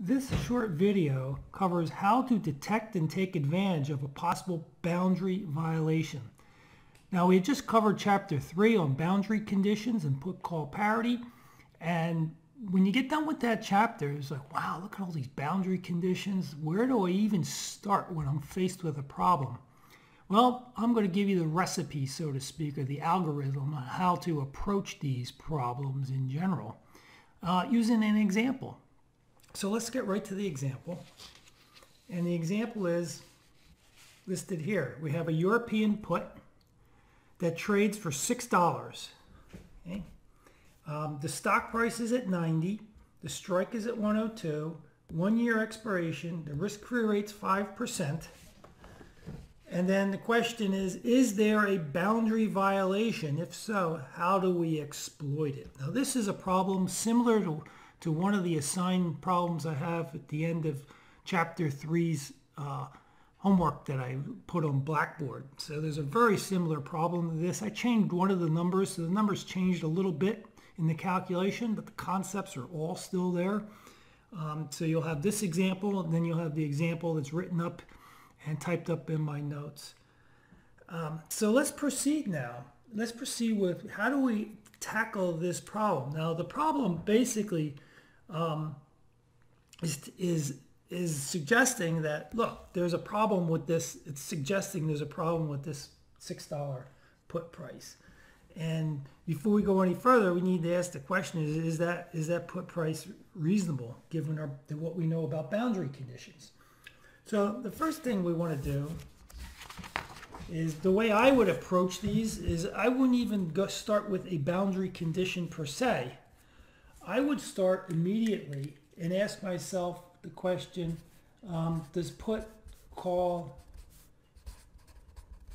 This short video covers how to detect and take advantage of a possible boundary violation. Now, we had just covered Chapter 3 on boundary conditions and put-call parity, and when you get done with that chapter, it's like, wow, look at all these boundary conditions. Where do I even start when I'm faced with a problem? Well, I'm going to give you the recipe, so to speak, or the algorithm on how to approach these problems in general using an example. So let's get right to the example. And the example is listed here. We have a European put that trades for $6. Okay? The stock price is at 90. The strike is at 102. 1 year expiration. The risk-free rate's 5%. And then the question is there a boundary violation? If so, how do we exploit it? Now, this is a problem similar to one of the assigned problems I have at the end of Chapter 3's homework that I put on Blackboard. So there's a very similar problem to this. I changed one of the numbers, so the numbers changed a little bit in the calculation, but the concepts are all still there. So you'll have this example, and then you'll have the example that's written up and typed up in my notes. So let's proceed now. Let's proceed with how do we tackle this problem. Now, the problem basically is suggesting that, look, there's a problem with this. It's suggesting there's a problem with this $6 put price. And before we go any further, we need to ask the question, is that put price reasonable given what we know about boundary conditions? So the first thing we want to do is, the way I would approach these is I wouldn't even start with a boundary condition per se. I would start immediately and ask myself the question, does put-call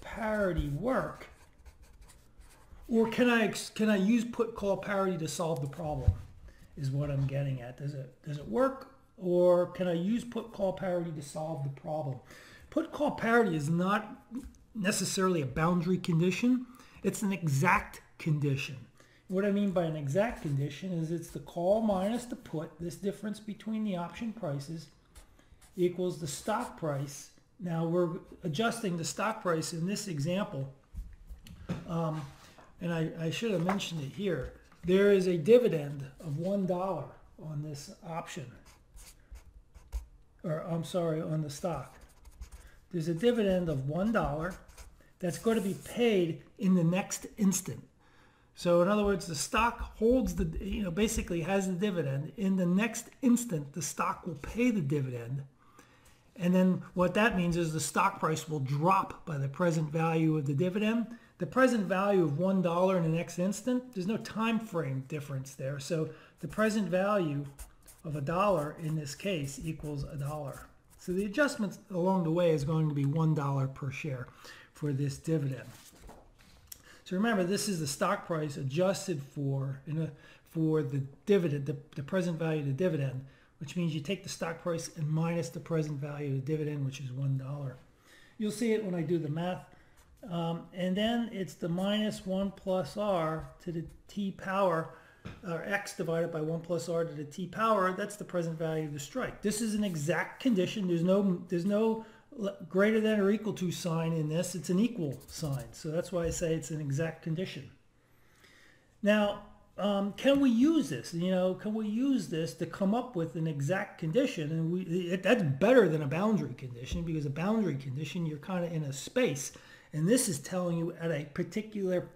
parity work? Or can I use put-call parity to solve the problem, is what I'm getting at. Does it work? Or can I use put-call parity to solve the problem? Put-call parity is not necessarily a boundary condition. It's an exact condition. What I mean by an exact condition is it's the call minus the put, this difference between the option prices, equals the stock price. Now we're adjusting the stock price in this example. And I should have mentioned it here. There is a dividend of $1 on this option. Or I'm sorry, on the stock. There's a dividend of $1 that's going to be paid in the next instant. So in other words, the stock holds basically has the dividend. In the next instant, the stock will pay the dividend. And then what that means is the stock price will drop by the present value of the dividend. The present value of $1 in the next instant, there's no time frame difference there. So the present value of $1 in this case equals $1. So the adjustment along the way is going to be $1 per share for this dividend. So remember, this is the stock price adjusted for the dividend, the present value of the dividend, which means you take the stock price and minus the present value of the dividend, which is $1. You'll see it when I do the math. And then it's the minus 1 plus r to the t power, or x divided by 1 plus r to the t power. That's the present value of the strike. This is an exact condition. There's no greater than or equal to sign in this. It's an equal sign. So that's why I say it's an exact condition. Now, can we use this? Can we use this to come up with an exact condition? And that's better than a boundary condition, because a boundary condition, you're kind of in a space. And this is telling you at a particular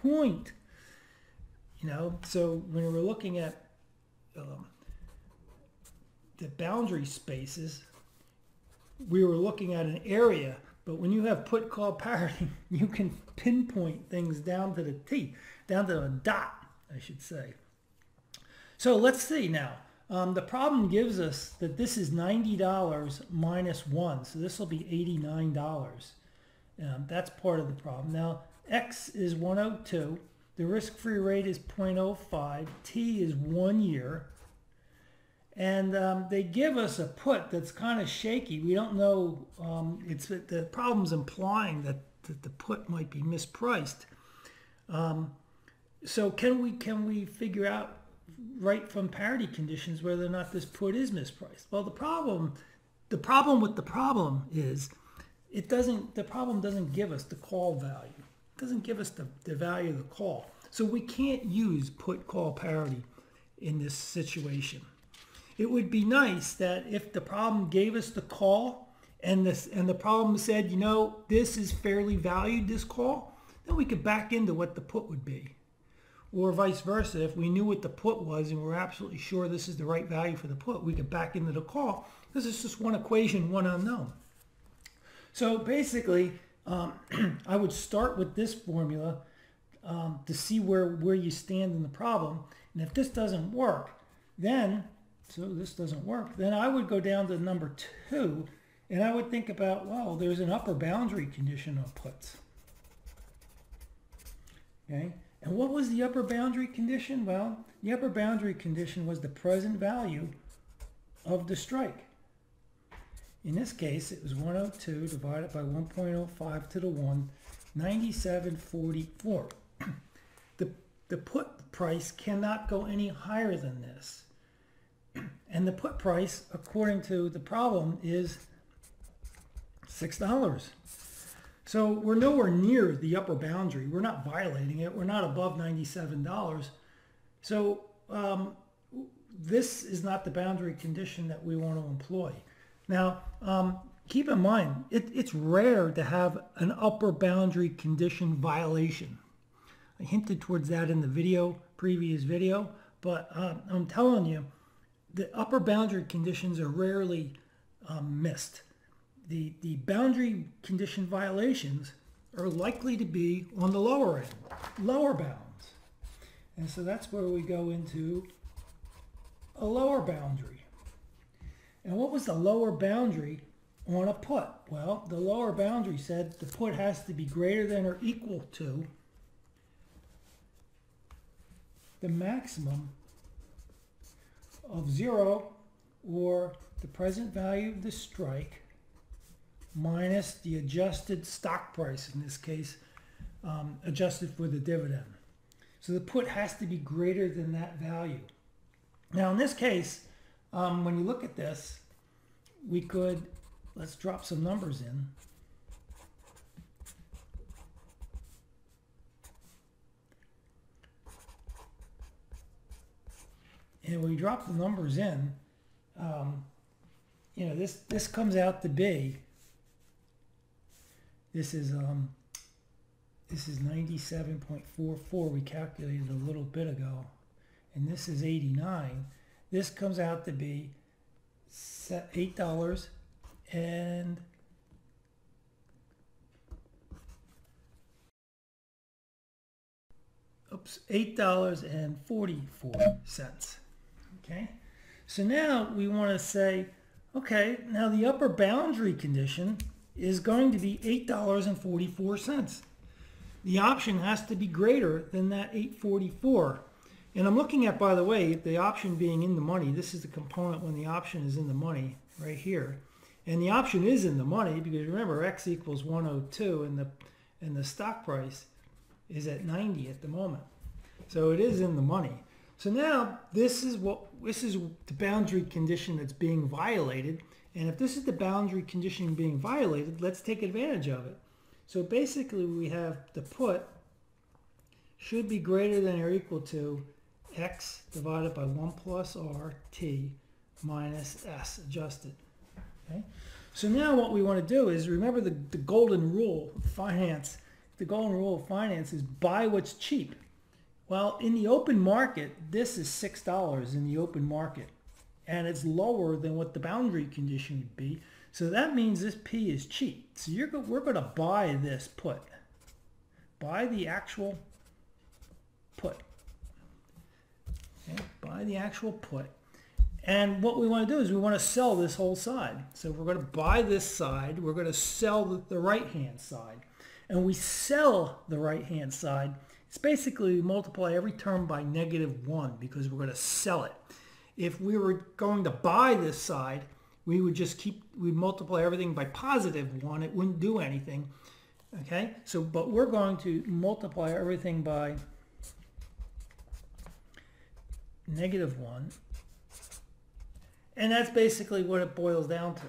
point. So when we're looking at the boundary spaces, we were looking at an area, but when you have put-call parity, you can pinpoint things down to the T, down to a dot, I should say. So let's see now. The problem gives us that this is $90 minus 1, so this will be $89. That's part of the problem. Now, X is 102. The risk-free rate is 0.05. T is 1 year. And they give us a put that's kind of shaky. We don't know. The problem's implying that the put might be mispriced. So can we figure out right from parity conditions whether or not this put is mispriced. Well, the problem with the problem is the problem doesn't give us the call value. It doesn't give us the value of the call. So we can't use put call parity in this situation. It would be nice that if the problem gave us the call and the problem said, you know, this is fairly valued, this call, then we could back into what the put would be. Or vice versa, if we knew what the put was and we're absolutely sure this is the right value for the put, we could back into the call because it's just one equation, one unknown. So basically, I would start with this formula to see where you stand in the problem. And if this doesn't work, then I would go down to number 2, and I would think about, well, there's an upper boundary condition on puts. Okay, and what was the upper boundary condition? Well, the upper boundary condition was the present value of the strike. In this case, it was 102 divided by 1.05 to the 1, 97.44. The put price cannot go any higher than this. And the put price, according to the problem, is $6. So we're nowhere near the upper boundary. We're not violating it. We're not above $97. So this is not the boundary condition that we want to employ. Now, keep in mind, it's rare to have an upper boundary condition violation. I hinted towards that in the previous video, but I'm telling you, the upper boundary conditions are rarely missed. The boundary condition violations are likely to be on the lower end, lower bounds. And so that's where we go into a lower boundary. And what was the lower boundary on a put? Well, the lower boundary said the put has to be greater than or equal to the maximum of 0 or the present value of the strike minus the adjusted stock price, in this case, adjusted for the dividend. So the put has to be greater than that value. Now in this case, when you look at this, we could, let's drop some numbers in. And when we drop the numbers in, you know, this comes out to be, this is 97.44 we calculated a little bit ago, and this is 89. This comes out to be $8 and $8.44. Okay, so now we want to say, okay, now the upper boundary condition is going to be $8.44. The option has to be greater than that $8.44. And I'm looking at, by the way, the option being in the money. This is the component when the option is in the money right here. And the option is in the money because remember, X equals 102 and the stock price is at 90 at the moment. So it is in the money. So now this is the boundary condition that's being violated. And if this is the boundary condition being violated, let's take advantage of it. So basically we have the put should be greater than or equal to X divided by 1 plus R T minus S adjusted. Okay? So now what we want to do is remember the golden rule of finance. The golden rule of finance is buy what's cheap. Well, in the open market, this is $6 in the open market. And it's lower than what the boundary condition would be. So that means this P is cheap. So we're going to buy this put. Buy the actual put. Okay, buy the actual put. And what we want to do is we want to sell this whole side. So we're going to buy this side. We're going to sell the right-hand side. And we sell the right-hand side. It's basically we multiply every term by -1 because we're going to sell it. If we were going to buy this side, we would just we'd multiply everything by +1. It wouldn't do anything. Okay? So, but we're going to multiply everything by -1. And that's basically what it boils down to.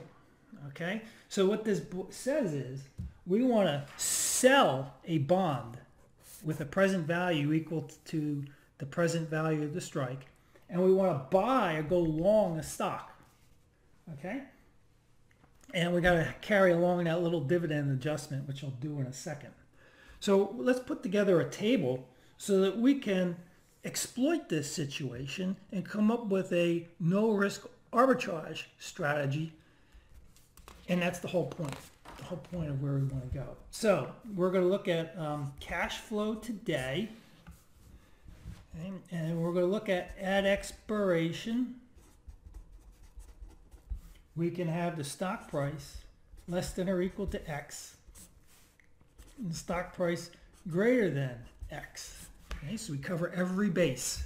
Okay? So what this says is we want to sell a bond with a present value equal to the present value of the strike, and we want to buy or go long a stock. Okay? And we got to carry along that little dividend adjustment, which I'll do in a second. So let's put together a table so that we can exploit this situation and come up with a no-risk arbitrage strategy. And that's the whole point of where we want to go. So we're going to look at cash flow today. Okay? And we're going to look at expiration. We can have the stock price less than or equal to X, and the stock price greater than X. Okay, so we cover every base.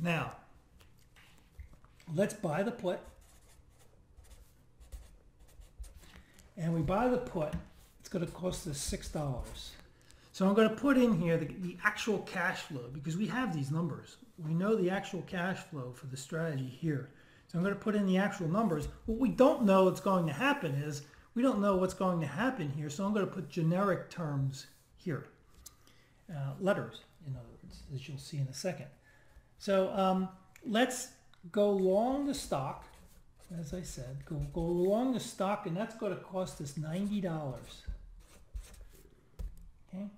Now, let's buy the put. And we buy the put. It's going to cost us $6. So I'm going to put in here the actual cash flow, because we have these numbers. We know the actual cash flow for the strategy here. So I'm going to put in the actual numbers. What we don't know what's going to happen is, we don't know what's going to happen here, so I'm going to put generic terms here. Letters, in other words, as you'll see in a second. So let's go long the stock, as I said. Go long the stock, and that's going to cost us $90. Okay?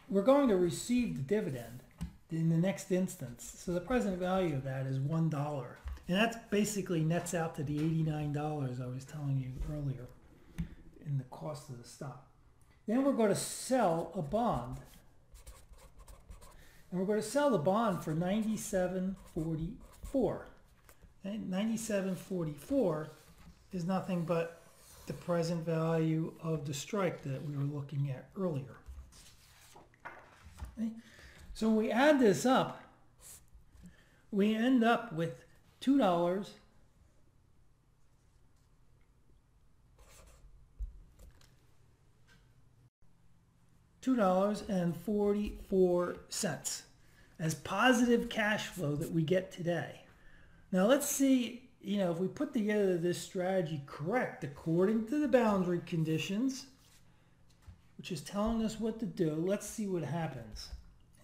We're going to receive the dividend in the next instance, so the present value of that is $1. And that basically nets out to the $89 I was telling you earlier in the cost of the stock. Then we're going to sell a bond. And we're going to sell the bond for $97.44. Okay? $97.44 is nothing but the present value of the strike that we were looking at earlier. Okay? So when we add this up, we end up with $2 $2.44 as positive cash flow that we get today. Now let's see, if we put together this strategy correct according to the boundary conditions, which is telling us what to do, let's see what happens.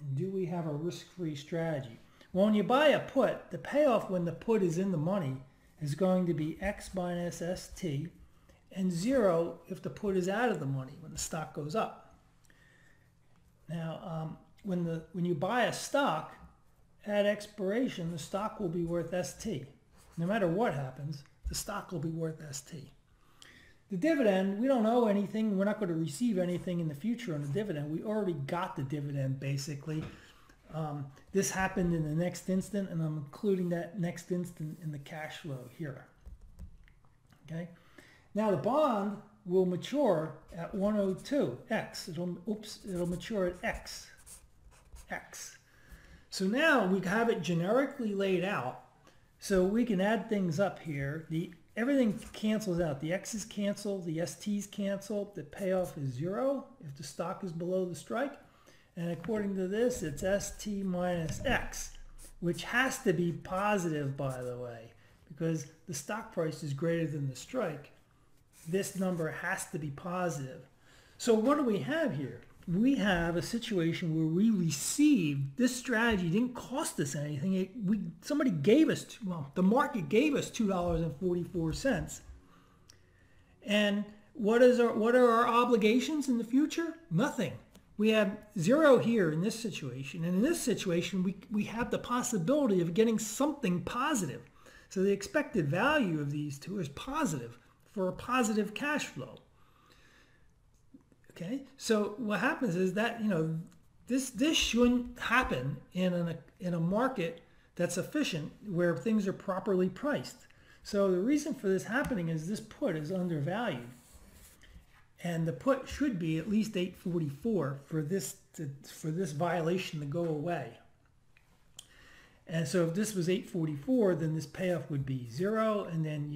And do we have a risk-free strategy? Well, when you buy a put, the payoff when the put is in the money is going to be X minus ST, and 0 if the put is out of the money when the stock goes up. Now, when you buy a stock, at expiration, the stock will be worth ST. No matter what happens, the stock will be worth ST. The dividend, we don't owe anything. We're not going to receive anything in the future on the dividend. We already got the dividend, basically. This happened in the next instant, and I'm including that next instant in the cash flow here. Okay. Now the bond will mature at 102 X. It'll mature at X. So now we have it generically laid out, so we can add things up here. Everything cancels out. The X's cancel, the ST's cancel. The payoff is 0 if the stock is below the strike. And according to this, it's ST minus X, which has to be positive, by the way, because the stock price is greater than the strike. This number has to be positive. So what do we have here? We have a situation where we received, this strategy didn't cost us anything. Somebody gave us, the market gave us $2.44. And what are our obligations in the future? Nothing. We have 0 here in this situation, and in this situation we have the possibility of getting something positive. So the expected value of these two is positive for a positive cash flow. Okay, so what happens is that this shouldn't happen in a market that's efficient where things are properly priced. So the reason for this happening is this put is undervalued. And the put should be at least 844 for this violation to go away. And so if this was 844, then this payoff would be 0, and then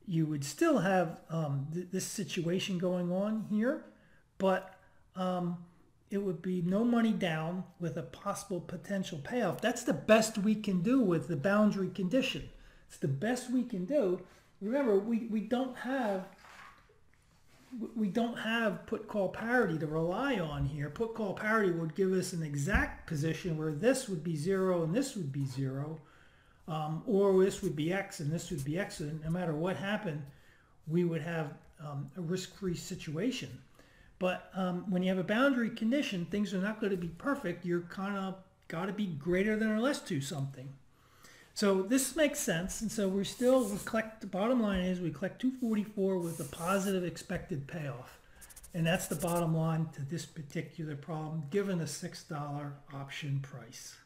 you would still have this situation going on here, but it would be no money down with a possible potential payoff. That's the best we can do with the boundary condition. It's the best we can do. Remember, we don't have put call parity to rely on here. Put call parity would give us an exact position where this would be 0 and this would be 0, or this would be X and this would be X, and no matter what happened, we would have a risk-free situation. But when you have a boundary condition, things are not going to be perfect. You're kind of got to be greater than or less to something. So this makes sense, and so we collect, the bottom line is we collect 244 with a positive expected payoff. And that's the bottom line to this particular problem, given a $6 option price.